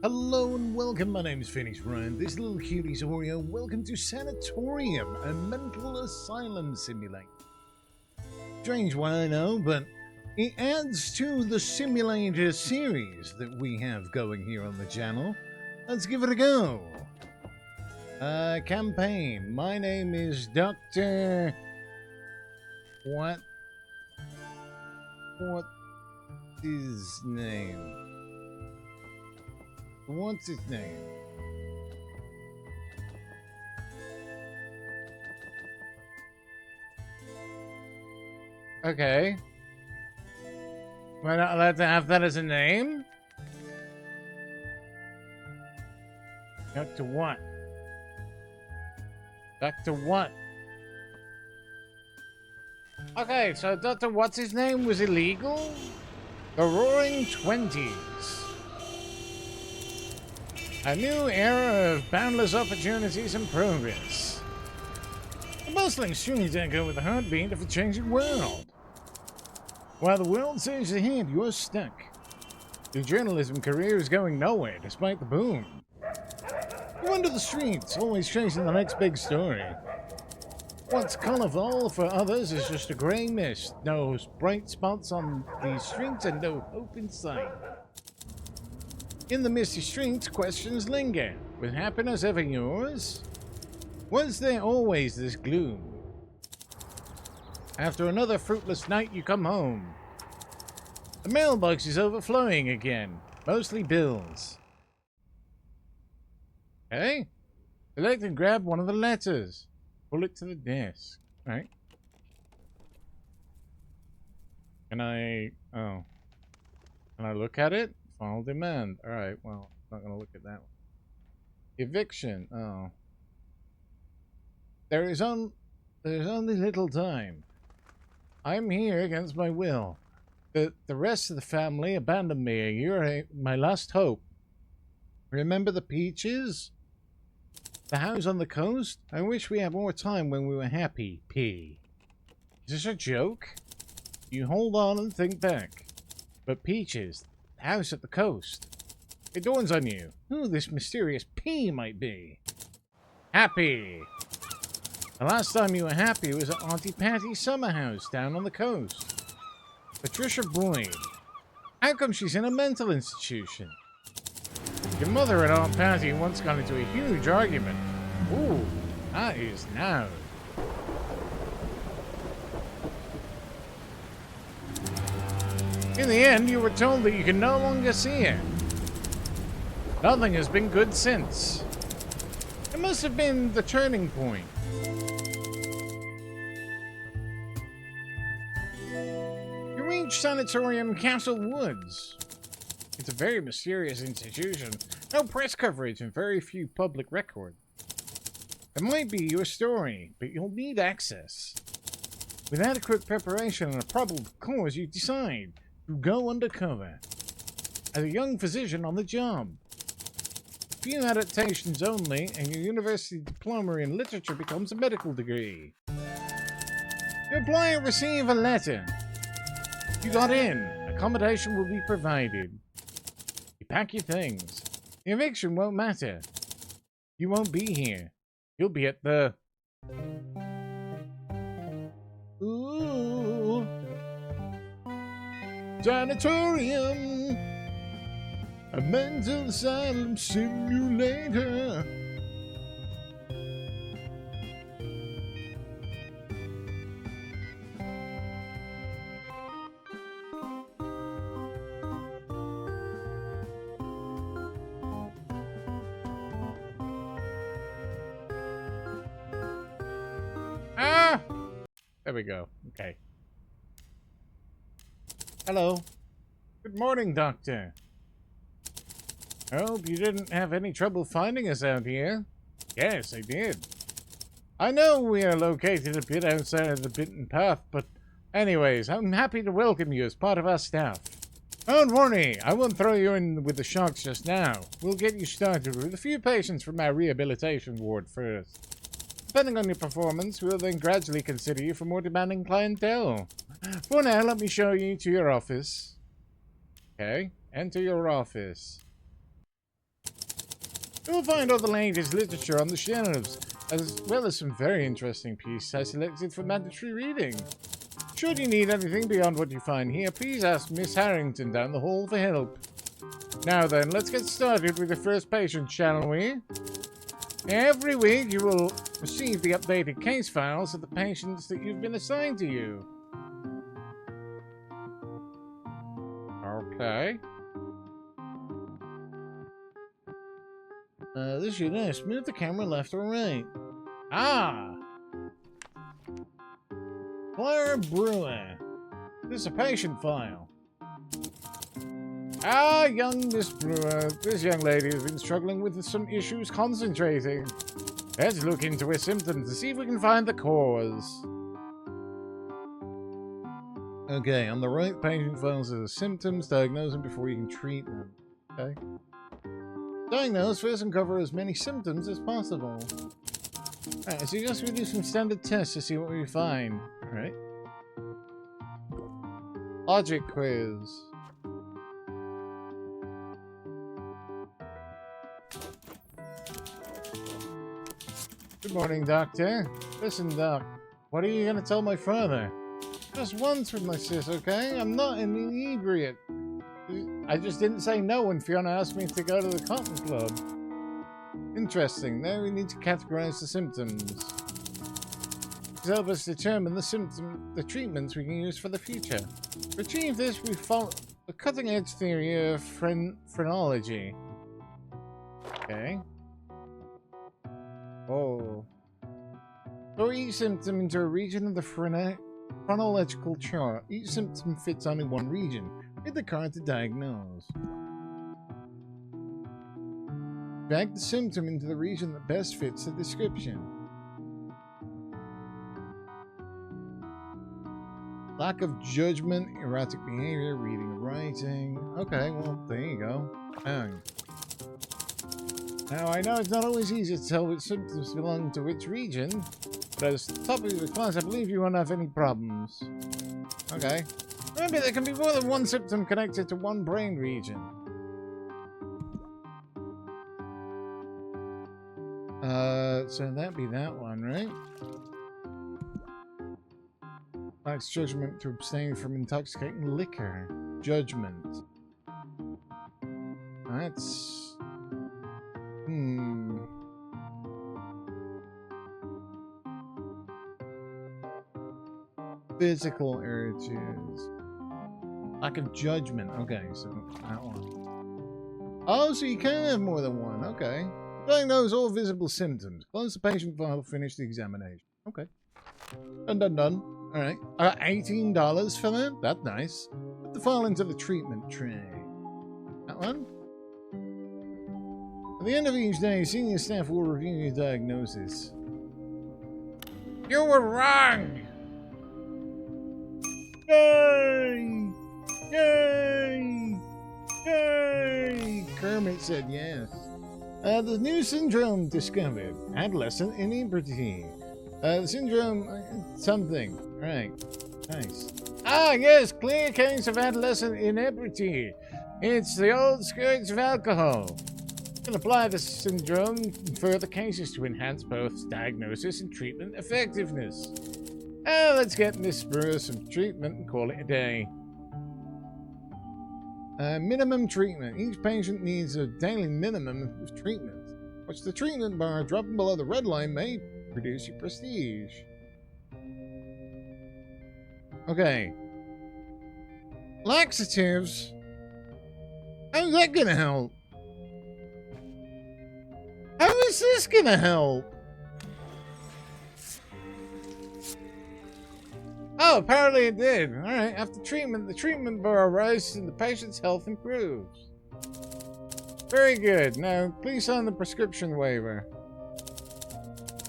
Hello and welcome, my name is PhoenixRyan, this little cutie's Oreo. Welcome to Sanatorium, a mental asylum simulator. Strange one, I know, but it adds to the simulator series that we have going here on the channel. Let's give it a go. Campaign. My name is Dr. What is name? What's his name? Okay. Am I not allowed to have that as a name? Dr. What? Dr. What? Okay, so Dr. What's his name was illegal? The Roaring Twenties. A new era of boundless opportunities and progress. A bustling street echo with the heartbeat of a changing world. While the world surges ahead, you're stuck. Your journalism career is going nowhere despite the boom. You wander the streets, always chasing the next big story. What's colorful for others is just a grey mist. No bright spots on these streets and no hope in sight. In the misty streets, questions linger. Was happiness ever yours? Was there always this gloom? After another fruitless night, you come home. The mailbox is overflowing again. Mostly bills. Okay. Select and grab one of the letters. Pull it to the desk. Right. Can I... Oh. Can I look at it? Final demand. Alright, well, I'm not going to look at that one. Eviction. Oh. There's only little time. I'm here against my will. The rest of the family abandoned me. You're my last hope. Remember the peaches? The house on the coast? I wish we had more time when we were happy, P. Is this a joke? You hold on and think back. But peaches... house at the coast. It dawns on you who this mysterious P might be. Happy. The last time you were happy was at Auntie Patty's summer house down on the coast. Patricia Boyd. How come she's in a mental institution? Your mother and Aunt Patty once got into a huge argument. Ooh, that is now. In the end, you were told that you can no longer see her. Nothing has been good since. It must have been the turning point. You reach Sanatorium Castle Woods. It's a very mysterious institution. No press coverage and very few public records. It might be your story, but you'll need access. With adequate preparation and a probable cause, you decide to go undercover as a young physician on the job. A few adaptations only, and your university diploma in literature becomes a medical degree. You apply and receive a letter. You got in. Accommodation will be provided. You pack your things. The eviction won't matter. You won't be here. You'll be at the... Ooh... Sanatorium, a mental asylum simulator. Ah! There we go. Okay. Hello. Good morning, Doctor. I hope you didn't have any trouble finding us out here. Yes, I did. I know we are located a bit outside of the beaten path, but anyways, I'm happy to welcome you as part of our staff. Don't worry, I won't throw you in with the sharks just now. We'll get you started with a few patients from our rehabilitation ward first. Depending on your performance, we'll then gradually consider you for more demanding clientele. For now, let me show you to your office. Okay, enter your office. You'll find all the latest literature on the shelves, as well as some very interesting pieces I selected for mandatory reading. Should you need anything beyond what you find here, please ask Miss Harrington down the hall for help. Now then, let's get started with the first patient, shall we? Every week you will receive the updated case files of the patients that you've been assigned to you. Okay. This should nice. Move the camera left or right. Ah! Clara Brewer. This is a patient file. Ah, young Miss Brewer. This young lady has been struggling with some issues concentrating. Let's look into her symptoms to see if we can find the cause. Okay, on the right, patient files are the symptoms. Diagnose them before you can treat them. Okay. Diagnose first and cover as many symptoms as possible. Alright, so you guys will do some standard tests to see what we find. Alright. Logic quiz. Good morning, Doctor. Listen, Doc. What are you gonna tell my father? Just once with my sis, okay? I'm not an inebriate. I just didn't say no when Fiona asked me to go to the cotton club. Interesting. Now we need to categorize the symptoms. To help us determine the treatments we can use for the future. To achieve this, we follow the cutting-edge theory of phrenology. Okay. Oh. Throw each symptom into a region of the chronological chart. Each symptom fits only one region. Hit the card to diagnose. Drag the symptom into the region that best fits the description. Lack of judgment, erratic behavior, reading and writing. Okay, well, there you go. Bang. Now, I know it's not always easy to tell which symptoms belong to which region, but as the topic of the class, I believe you won't have any problems. Okay. Remember, there can be more than one symptom connected to one brain region. So that'd be that one, right? Lacks judgment to abstain from intoxicating liquor. Judgment. That's... Physical urges. Lack of judgment. Okay, so that one. Oh, so you can have more than one. Okay. Diagnose all visible symptoms. Close the patient file. Finish the examination. Okay. Done. Alright. $18 for that? That's nice. Put the file into the treatment tray. That one? At the end of each day, senior staff will review your diagnosis. You were wrong! Yay! Yay! Yay! Kermit said yes. The new syndrome discovered. Adolescent inebriety. The syndrome... something. Right. Nice. Ah, yes! Clear case of adolescent inebriety. It's the old scourge of alcohol. You can apply the syndrome in further cases to enhance both diagnosis and treatment effectiveness. Let's get Miss Brewer some treatment and call it a day. Minimum treatment. Each patient needs a daily minimum of treatment. Watch the treatment bar. Dropping below the red line may reduce your prestige. Okay. Laxatives. How's that gonna help? How is this gonna help? Oh, apparently it did. Alright, after treatment, the treatment bar rises and the patient's health improves. Very good. Now, please sign the prescription waiver.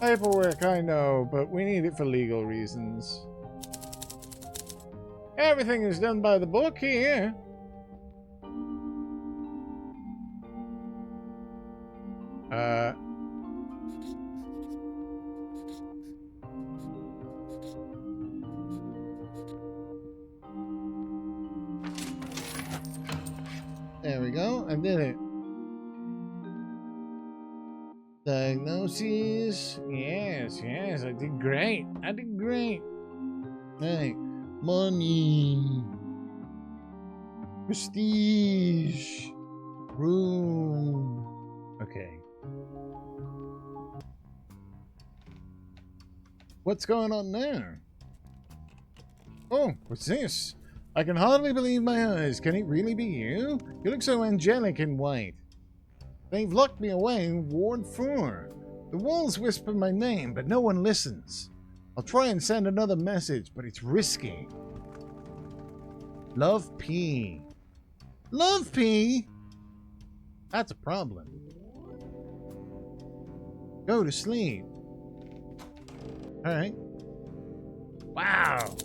Paperwork, I know, but we need it for legal reasons. Everything is done by the book here. There we go. I did it. Diagnoses. Yes, yes, I did great. I did great. Right. Money. Prestige. Room. Okay. What's going on there? Oh, what's this? I can hardly believe my eyes. Can it really be you? You look so angelic in white. They've locked me away in Ward 4. The walls whisper my name, but no one listens. I'll try and send another message, but it's risky. Love P. Love P? That's a problem. Go to sleep. Alright. Wow.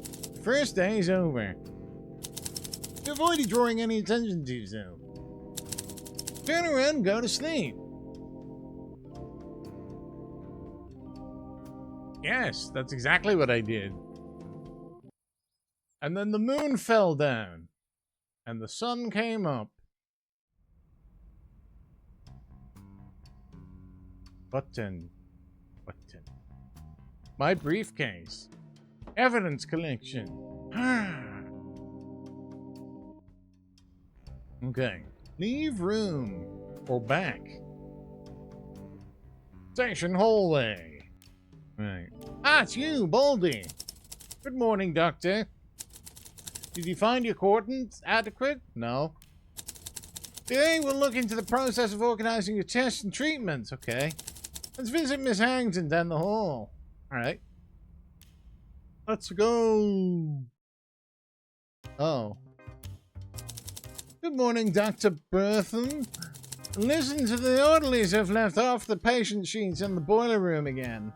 First day's over. You avoided drawing any attention to yourself. Turn around and go to sleep. Yes, that's exactly what I did. And then the moon fell down. And the sun came up. Button. Button. My briefcase. Evidence collection. Okay. Leave room. Or back. Station hallway. Right. Ah, it's you, Baldy. Good morning, Doctor. Did you find your coordinates adequate? No. Today we'll look into the process of organizing your tests and treatments. Okay. Let's visit Miss Harrington down the hall. Alright. Let's go. Oh. Good morning, Dr. Bertham. Listen to the orderlies have left off the patient sheets in the boiler room again.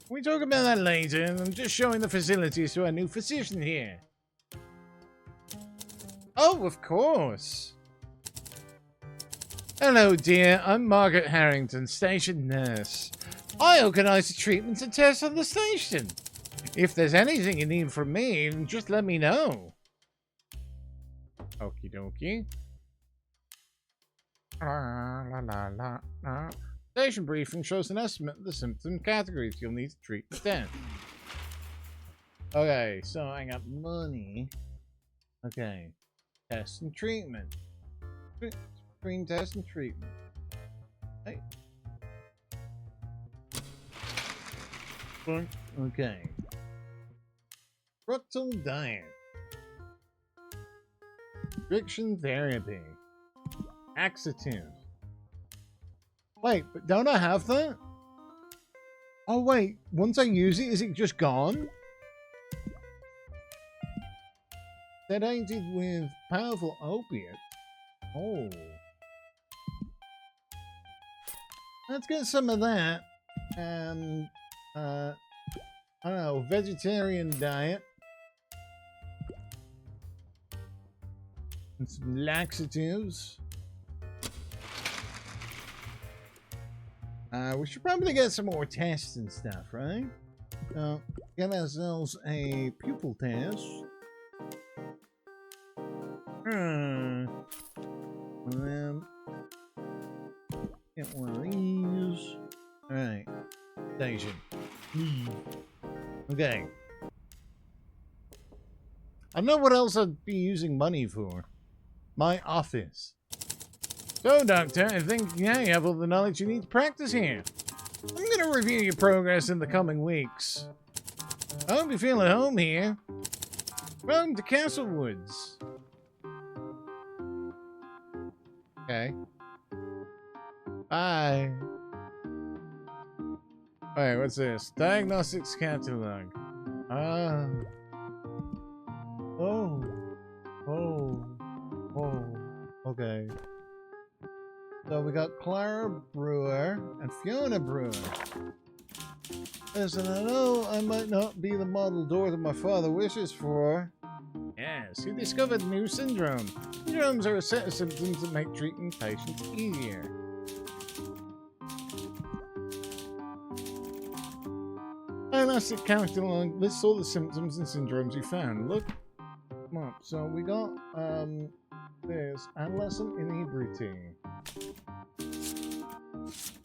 We talk about that later, and I'm just showing the facilities to our new physician here. Oh, of course. Hello, dear. I'm Margaret Harrington, station nurse. I organize the treatments and tests on the station. If there's anything you need from me, then just let me know. Okie dokie. Station briefing shows an estimate of the symptom categories you'll need to treat the death. Okay, so I got money. Okay. Test and treatment. Screen test and treatment. Hey. Okay. Fructal diet. Friction therapy. Laxative. Wait, but don't I have that? Oh wait, once I use it, is it just gone? Sedated with powerful opiate. Oh. Let's get some of that. And, I don't know, vegetarian diet. And some laxatives. We should probably get some more tests and stuff, right? Get ourselves a pupil test. And then get one of these. Alright. Station. Okay. I don't know what else I'd be using money for. My office. So, Doctor, I think you have all the knowledge you need to practice here. I'm going to review your progress in the coming weeks. I hope you feel at home here. Welcome to Castle Woods. Okay. Bye. Alright, what's this? Diagnostics catalog. Oh. Okay. So we got Clara Brewer and Fiona Brewer. Listen, I know I might not be the model daughter my father wishes for. Yes, he discovered a new syndrome. Syndromes are a set of symptoms that make treating patients easier. Diagnostic catalog lists all the symptoms and syndromes you found. Look them up. So we got there's adolescent inebriety.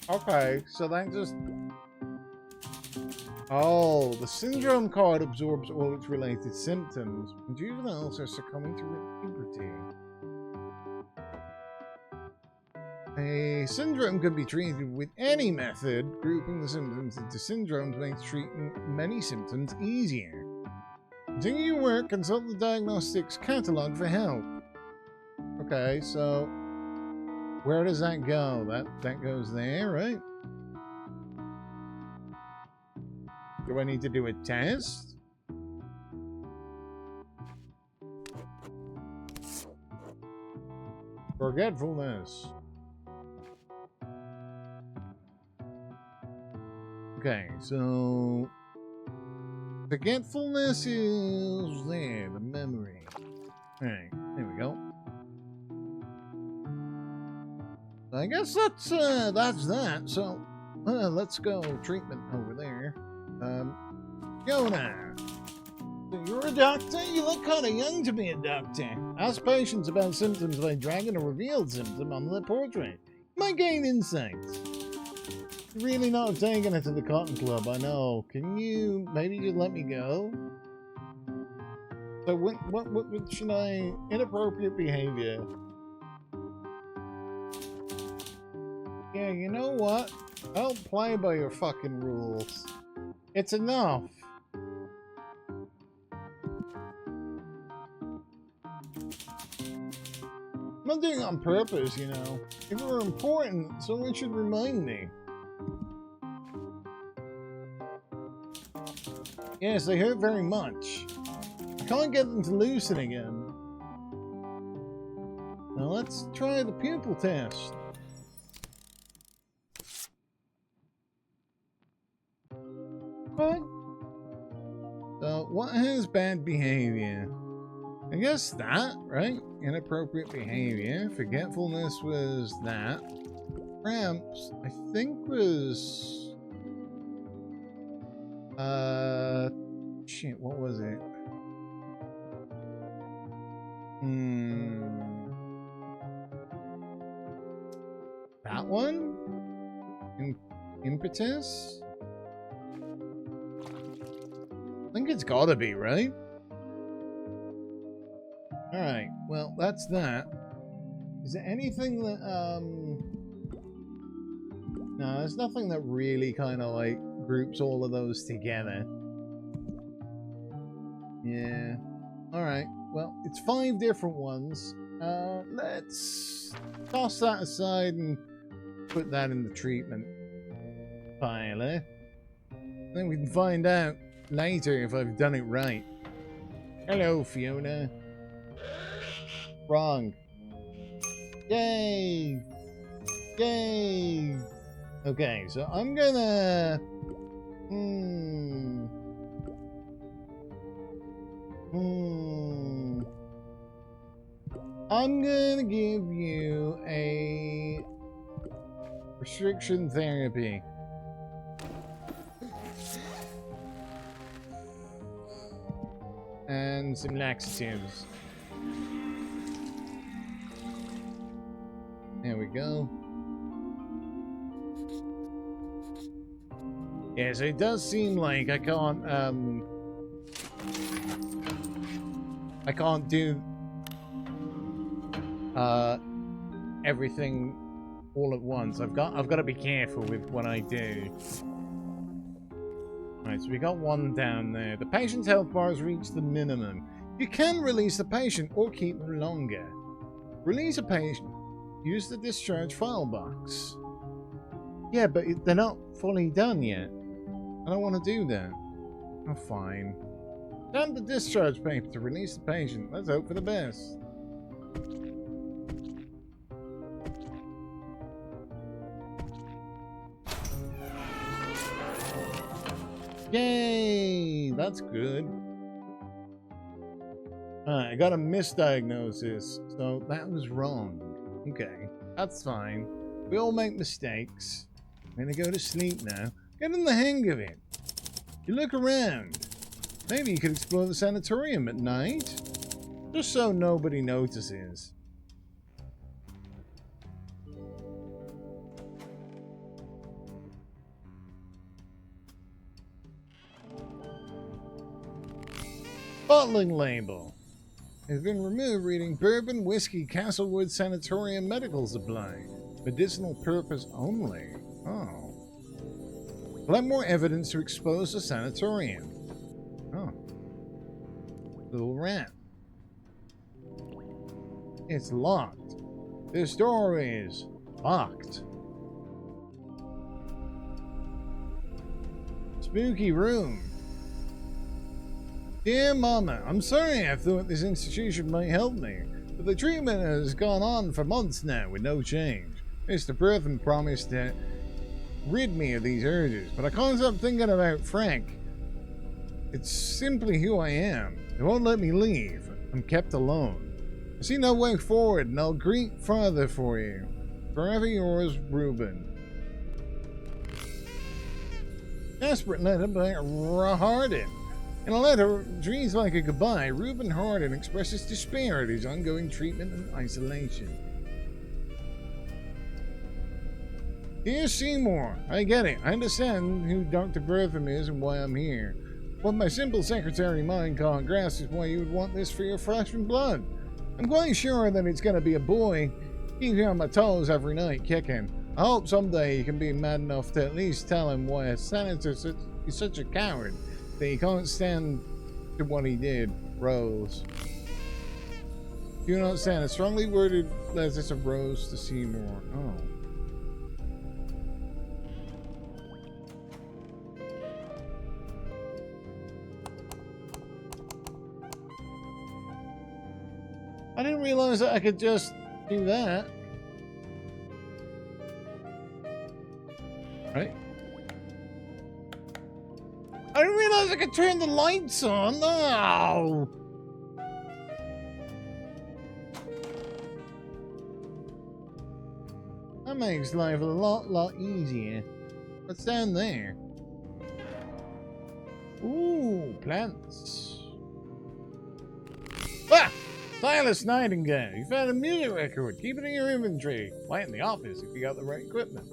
Okay, so that just... Oh, the syndrome card absorbs all its related symptoms. And juveniles are succumbing to puberty. A syndrome can be treated with any method. Grouping the symptoms into syndromes makes treating many symptoms easier. Continue your work, consult the diagnostics catalog for help. Okay, so where does that go? That goes there, right? Do I need to do a test? Forgetfulness. Okay, so forgetfulness is there, the memory. Alright, there we go. I guess that's that. So let's go treatment over there. Go now. You're a doctor? You look kind of young to be a doctor. Ask patients about symptoms by dragging a revealed symptom on their portrait. You might gain insights. You're really not taking it to the Cotton Club, I know. Can you maybe just let me go? So what should I... Inappropriate behavior. Yeah, you know what? I don't play by your fucking rules. It's enough. I'm not doing it on purpose, you know. If it were important, someone should remind me. Yes, they hurt very much. I can't get them to loosen again. Now let's try the pupil test. What? So, what has bad behavior? I guess that, right? Inappropriate behavior. Forgetfulness was that. Cramps, I think was... Shit, what was it? That one? Impetus? I think it's gotta be, right? Alright, well, that's that. Is there anything that, no, there's nothing that really kind of, like, groups all of those together. Yeah. Alright, well, it's 5 different ones. Let's toss that aside and put that in the treatment pile, eh? Then we can find out later if I've done it right. Hello, Fiona. Wrong. Yay! Yay! Okay, so I'm gonna... I'm gonna give you a restriction therapy. And some laxatives. There we go. Yeah, so it does seem like I can't do everything all at once. I've got to be careful with what I do. Alright, so we got one down there. The patient's health bar has reached the minimum. You can release the patient or keep them longer. Release a patient. Use the discharge file box. Yeah, but they're not fully done yet. I don't want to do that. Oh, fine. Stamp the discharge paper to release the patient. Let's hope for the best. Yay! That's good. Alright, I got a misdiagnosis, so that was wrong. Okay, that's fine. We all make mistakes. I'm gonna go to sleep now. Get in the hang of it. You look around. Maybe you could explore the sanatorium at night. Just so nobody notices. Bottling label has been removed reading bourbon, whiskey, Castle Woods Sanatorium medical supply. Medicinal purpose only. Oh. Collect more evidence to expose the sanatorium. Oh. Little rat. It's locked. This door is locked. Spooky room. Dear Mama, I'm sorry I thought this institution might help me, but the treatment has gone on for months now with no change. Mr. Bertham promised to rid me of these urges, but I can't stop thinking about Frank. It's simply who I am. They won't let me leave. I'm kept alone. I see no way forward, and I'll greet Father for you. Forever yours, Reuben. Desperate letter by Hardin. In a letter, dreams like a goodbye, Reuben Hardin expresses despair at his ongoing treatment and isolation. Dear Seymour, I get it. I understand who Dr. Bertham is and why I'm here. What my simple secretary mind can't grasp is why you would want this for your flesh and blood. I'm quite sure that it's going to be a boy. Keep me on my toes every night, kicking. I hope someday you can be mad enough to at least tell him why a senator is such a coward that he can't stand to what he did, Rose. Do not send a strongly worded letter of Rose to Seymour. Oh. I didn't realize that I could just do that. Right? I didn't realize I could turn the lights on. No! That makes life a lot easier. What's down there? Ooh, plants. Ah! Silas Nightingale, you found a music record. Keep it in your inventory. Play it in the office if you got the right equipment.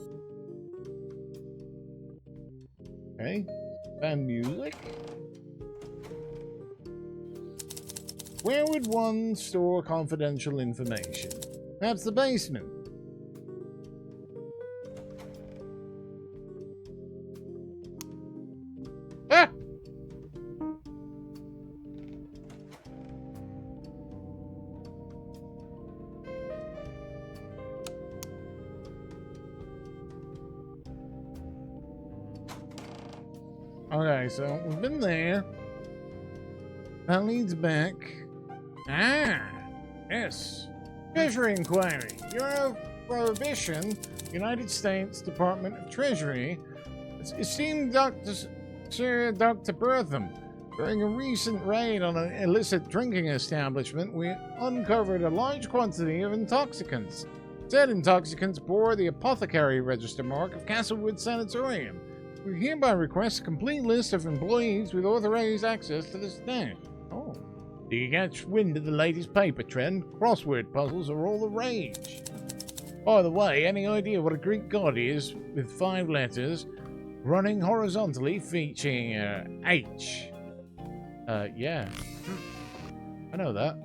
Okay. Found music. Where would one store confidential information? Perhaps the basement. Ah! Okay, so we've been there. That leads back. Ah, yes. Treasury inquiry. Bureau of Prohibition, United States Department of Treasury. Esteemed Sir Dr. Bertham, during a recent raid on an illicit drinking establishment, we uncovered a large quantity of intoxicants. Said intoxicants bore the apothecary register mark of Castle Woods Sanatorium. We hereby request a complete list of employees with authorized access to the stash. Oh. Do you catch wind of the latest paper trend? Crossword puzzles are all the rage. By the way, any idea what a Greek god is with 5 letters running horizontally featuring H? Yeah. I know that.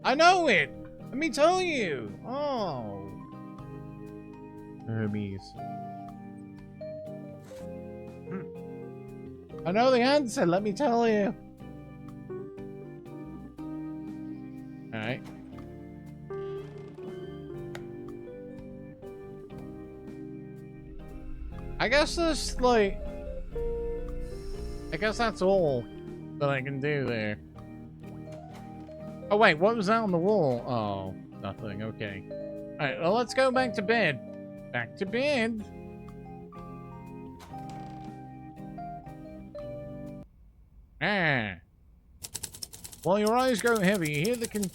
I know it! Let me tell you! Oh. Hermes. I know the answer, let me tell you. Alright. I guess that's like... I guess that's all that I can do there. Oh wait, what was that on the wall? Oh, nothing, okay. Alright, well let's go back to bed. Back to bed. Ah. While your eyes grow heavy, you hear the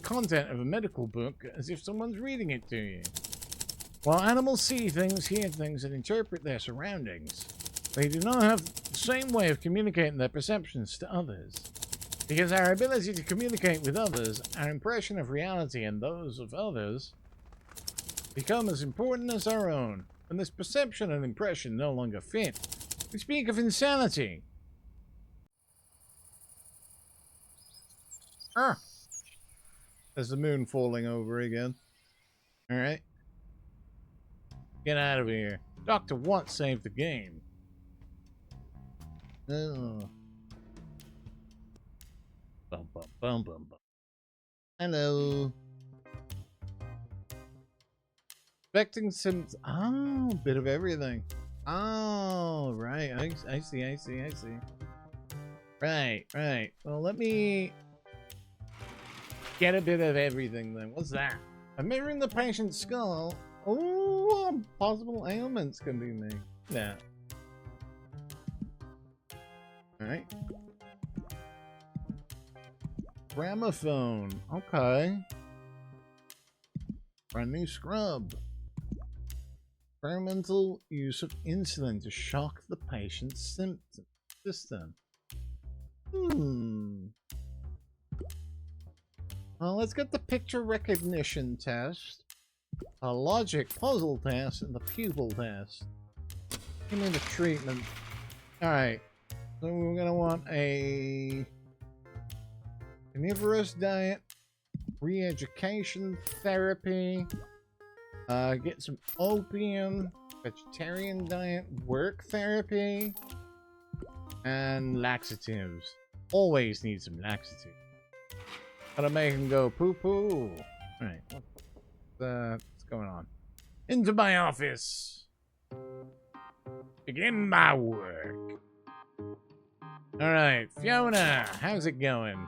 content of a medical book as if someone's reading it to you. While animals see things, hear things, and interpret their surroundings, they do not have the same way of communicating their perceptions to others. Because our ability to communicate with others, our impression of reality and those of others, become as important as our own. When this perception and impression no longer fit, we speak of insanity. Ah! There's the moon falling over again. Alright. Get out of here. Dr. Watt saved the game. Oh. Bum, bum, bum, bum, bum. Hello. Expecting some... Oh, bit of everything. Oh, right. I see. Right. Well, let me get a bit of everything then. What's that? A mirror in the patient's skull. Oh, possible ailments can be made. Yeah. Alright. Gramophone. Okay. Brand new scrub. Experimental use of insulin to shock the patient's symptom system. Well, let's get the picture recognition test, a logic puzzle test, and the pupil test. Give me the treatment. Alright. So we're gonna want a carnivorous diet, re-education therapy, get some opium, vegetarian diet, work therapy, and laxatives. Always need some laxatives. Gotta make him go poo-poo. Alright, what's going on? Into my office. Begin my work. Alright, Fiona, how's it going?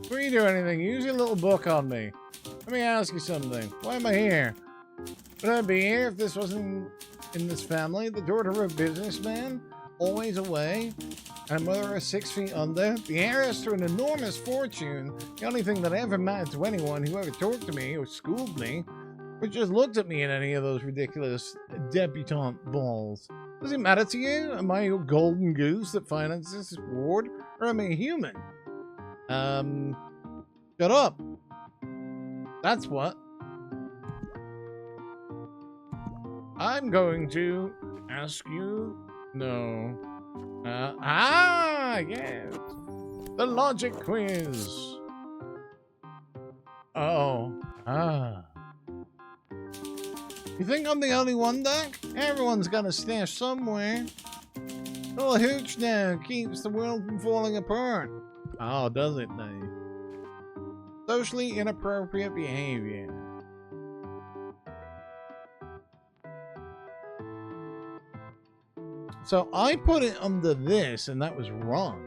Before you do anything, use your little book on me. Let me ask you something. Why am I here? Would I be here if this wasn't in this family? The daughter of a businessman, always away, and a mother of 6 feet under, the heiress to an enormous fortune. The only thing that ever mattered to anyone who ever talked to me or schooled me, or just looked at me in any of those ridiculous debutante balls. Does it matter to you? Am I your golden goose that finances this ward, or am I a human? Shut up. That's what. I'm going to ask you... No. Yes. The logic quiz. Oh. You think I'm the only one, Doc? Everyone's got a stash somewhere. Little hooch now keeps the world from falling apart. Oh, does it, Dave? Socially inappropriate behavior. So I put it under this, and that was wrong.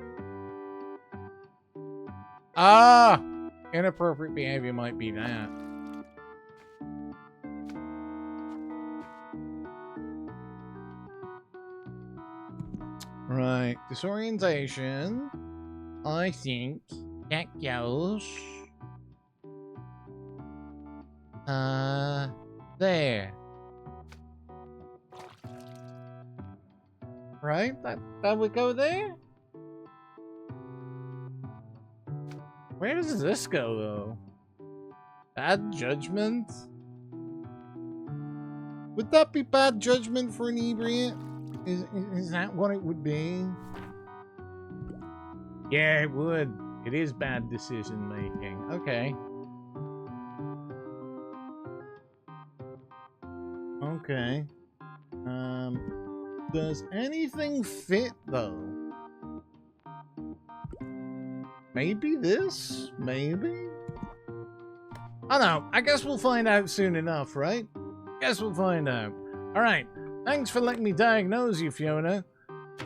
Inappropriate behavior might be that. Right, disorientation. I think that goes there. Right? That would go there? Where does this go, though? Bad judgment? Would that be bad judgment for an inebriate? Is that what it would be? Yeah, it would. It is bad decision making. Okay. Okay. Does anything fit, though? Maybe this? Maybe? I don't know. I guess we'll find out soon enough, right? Guess we'll find out. Alright. Thanks for letting me diagnose you, Fiona.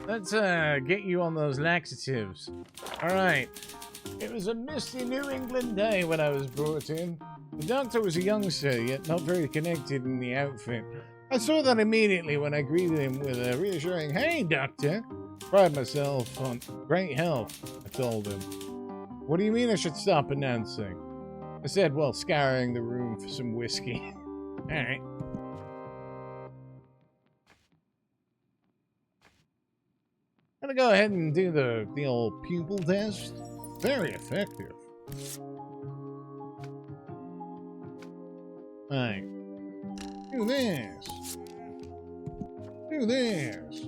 Let's get you on those laxatives. Alright. It was a misty New England day when I was brought in. The doctor was a youngster, yet not very connected in the outfit. I saw that immediately when I greeted him with a reassuring, "Hey, doctor!" Pride myself on great health, I told him. "What do you mean I should stop announcing?" I said, well, scouring the room for some whiskey. Alright. I'm gonna go ahead and do the old pupil test. Very effective. Alright. Do this. Do this.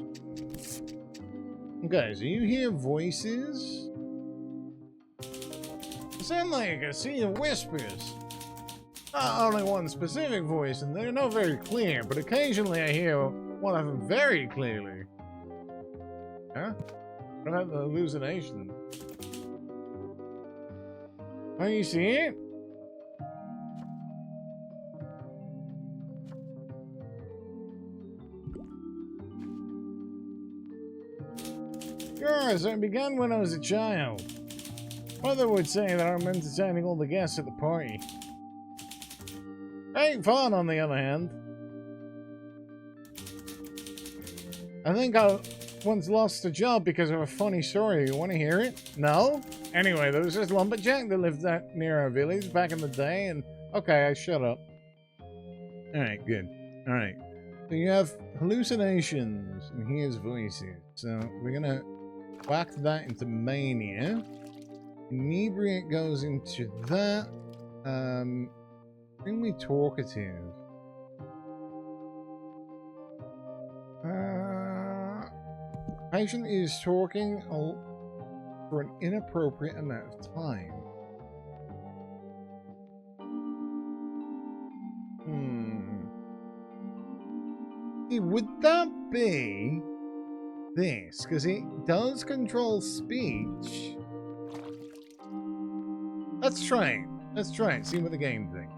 Guys, do you hear voices? sound like a sea of whispers. Not only one specific voice, and they're not very clear, but occasionally I hear one of them very clearly. Huh? What about the hallucination? Oh, you see it? Yours, it began when I was a child. Mother would say that I'm entertaining all the guests at the party. Ain't fun, on the other hand. I think I once lost a job because of a funny story. You want to hear it? No? Anyway, there was this lumberjack that lived out near our village back in the day, and... Okay, I shut up. Alright, good. Alright. So you have hallucinations, and here's voices. So we're gonna whack that into mania. Inebriate goes into that. Extremely talkative. Patient is talking for an inappropriate amount of time. See, would that be this? Because it does control speech. Let's try it. Let's try it. See what the game thinks.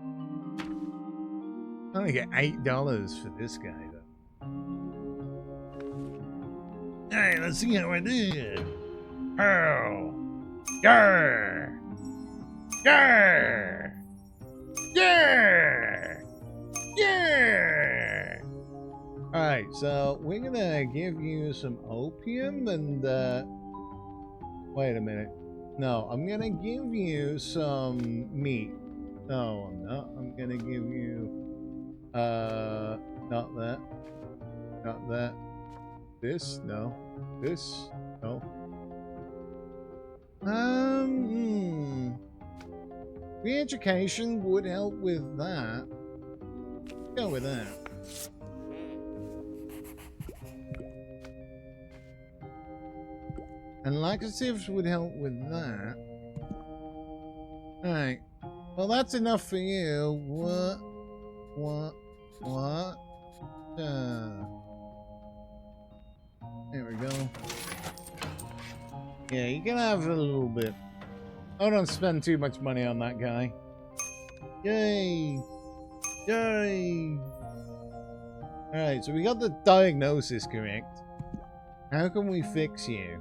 I only get $8 for this guy, though. Hey, let's see how I do. Oh. Yarr. Yarr. Yarr. Yarr. Alright, so we're gonna give you some opium and, wait a minute. No, I'm gonna give you some meat. No, I'm not. I'm gonna give you, not that. Not that. This? No. This? No. Re-education would help with that. Go with that. And laxatives would help with that. Alright. Well, that's enough for you. What? There we go. Yeah, you can have a little bit. I don't spend too much money on that guy. Yay! Yay! Alright, so we got the diagnosis correct. How can we fix you?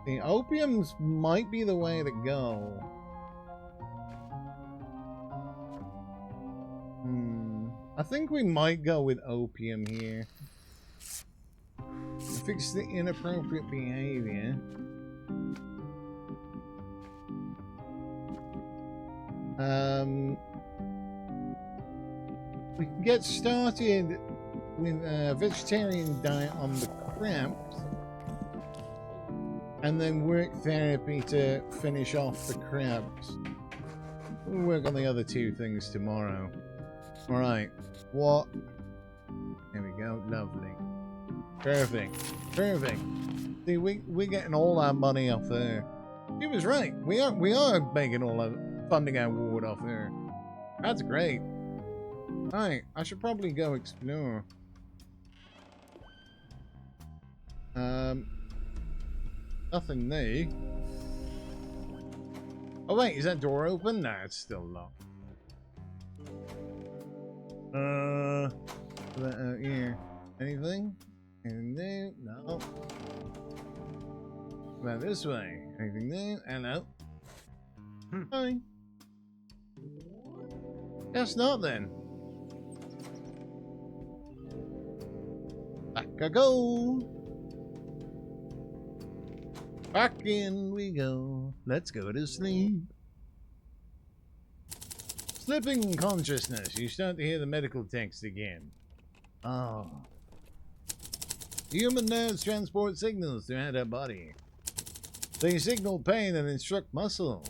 The opiums might be the way to go. I think we might go with opium here. Fix the inappropriate behavior. We can get started with a vegetarian diet on the cramps. And then work therapy to finish off the crabs. We'll work on the other two things tomorrow. Alright. What? There we go. Lovely. Perfect. Perfect. See, we're getting all our money off there. He was right. We are making all our funding our ward off there. That's great. Alright. I should probably go explore. Nothing new. Oh wait, is that door open? No, it's still locked. That out here. Anything? Anything new? No. About this way. Anything new? Hello. Hi. Guess not then. Back I go. Back in we go. Let's go to sleep. Slipping consciousness. You start to hear the medical text again. Oh. Human nerves transport signals throughout our body. They signal pain and instruct muscles.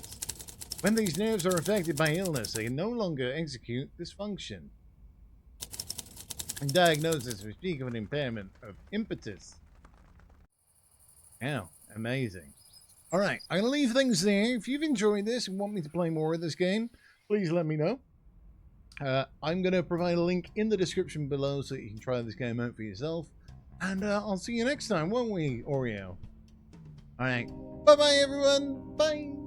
When these nerves are affected by illness, they can no longer execute this function. In diagnosis, we speak of an impairment of impetus. Wow. Amazing. Alright, I'm going to leave things there. If you've enjoyed this and want me to play more of this game, please let me know. I'm going to provide a link in the description below so that you can try this game out for yourself. And I'll see you next time, won't we, Oreo? Alright, bye-bye everyone, bye!